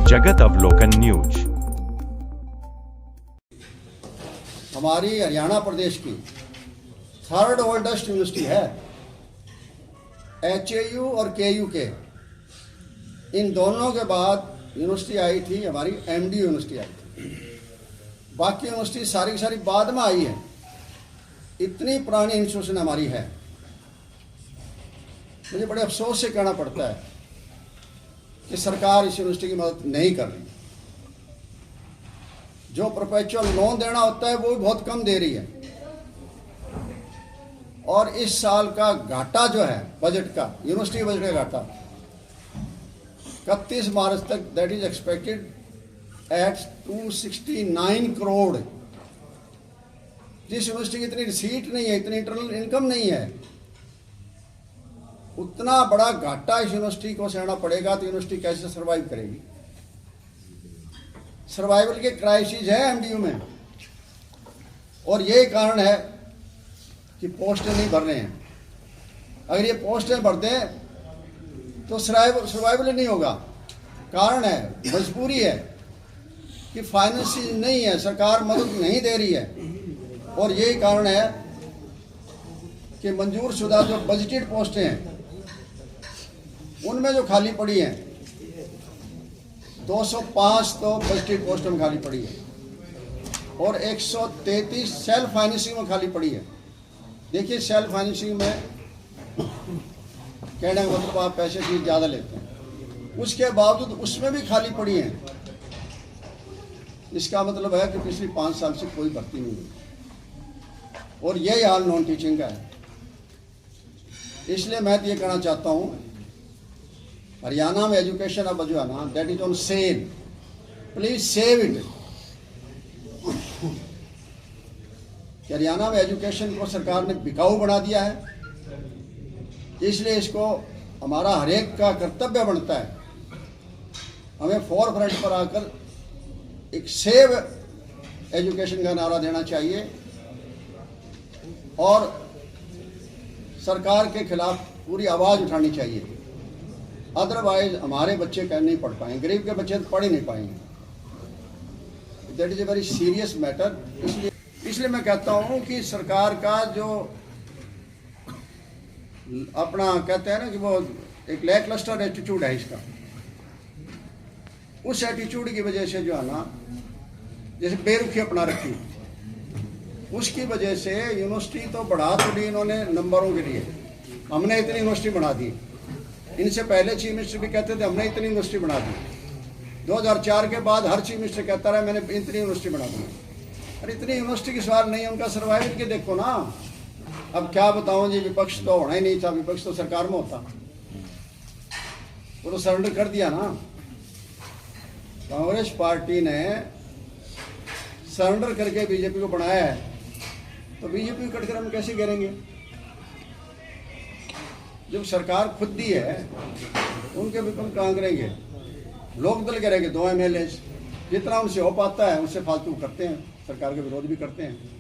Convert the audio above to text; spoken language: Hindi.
जगत अवलोकन न्यूज। हमारी हरियाणा प्रदेश की थर्ड ओल्डेस्ट यूनिवर्सिटी है। HAU और KU के इन दोनों के बाद यूनिवर्सिटी आई थी हमारी MD यूनिवर्सिटी आई थी। बाकी यूनिवर्सिटी सारी की सारी बाद में आई है। इतनी पुरानी इंस्टीट्यूशन हमारी है। मुझे बड़े अफसोस से कहना पड़ता है कि सरकार इस यूनिवर्सिटी की मदद नहीं कर रही। जो परपेचुअल लोन देना होता है वो भी बहुत कम दे रही है। और इस साल का घाटा जो है बजट का, यूनिवर्सिटी बजट का घाटा 31 मार्च तक that is expected at 269 crore. जिस यूनिवर्सिटी की इतनी रिसीट नहीं है, इतनी इंटरनल इनकम नहीं है, उतना बड़ा घाटा इस यूनिवर्सिटी को सहना पड़ेगा तो यूनिवर्सिटी कैसे सर्वाइव करेगी। सर्वाइवल के क्राइसिस है MDU में, और यही कारण है कि पोस्टें नहीं भर रहे हैं। अगर ये पोस्टें भर दें तो सर्वाइवल नहीं होगा। कारण है, मजबूरी है कि फाइनेंसिंग नहीं है, सरकार मदद नहीं दे रही है। और यही कारण है कि मंजूर शुदा जो बजटेड पोस्टें हैं उनमें जो खाली पड़ी हैं 205 तो बजटेड पोस्टों में खाली पड़ी है और 133 सेल्फ फाइनेंसिंग में खाली पड़ी है। देखिए, सेल्फ फाइनेंसिंग में कहने का मतलब आप पैसे फीस ज़्यादा लेते हैं, उसके बावजूद उसमें भी खाली पड़ी हैं। इसका मतलब है कि पिछले 5 साल से कोई भर्ती नहीं हुई और यही हाल नॉन टीचिंग का है। इसलिए मैं तो ये कहना चाहता हूँ, हरियाणा में एजुकेशन अब जो है ना that is on sale, please save it. Haryana में एजुकेशन को सरकार ने बिकाऊ बना दिया है, इसलिए इसको हमारा हरेक का कर्तव्य बनता है, हमें फोर फ्रंट पर आकर एक सेव एजुकेशन का नारा देना चाहिए और सरकार के खिलाफ पूरी आवाज़ उठानी चाहिए। अदरवाइज हमारे बच्चे कहीं नहीं पढ़ पाएंगे, गरीब के बच्चे तो पढ़ ही नहीं पाएंगे। That is a very serious matter. इसलिए मैं कहता हूँ कि सरकार का जो अपना कहते हैं ना कि वो एक लैकलस्टर एटीट्यूड है इसका, उस एटीट्यूड की वजह से जो है ना, जैसे बेरुखी अपना रखी, उसकी वजह से यूनिवर्सिटी तो बढ़ा तो दी इन्होंने नंबरों के लिए। हमने इतनी यूनिवर्सिटी बढ़ा दी, इनसे पहले चीफ मिनिस्टर भी कहते थे हमने इतनी यूनिवर्सिटी बना दी। 2004 के बाद हर चीफ मिनिस्टर कहता रहा मैंने इतनी यूनिवर्सिटी बना दी। अरे इतनी यूनिवर्सिटी की सवाल नहीं है, उनका सर्वाइवल के देखो ना। अब क्या बताऊं जी, विपक्ष तो होना ही नहीं था, विपक्ष तो सरकार में होता, वो तो सरेंडर कर दिया ना। कांग्रेस पार्टी ने सरेंडर करके बीजेपी को बनाया है, तो बीजेपी को कटकर हम कैसे गिरेंगे? जब सरकार खुद दी है उनके विकल्प कहाँ करेंगे? लोक दल करेंगे 2 MLA, जितना उनसे हो पाता है उससे फालतू करते हैं, सरकार के विरोध भी करते हैं।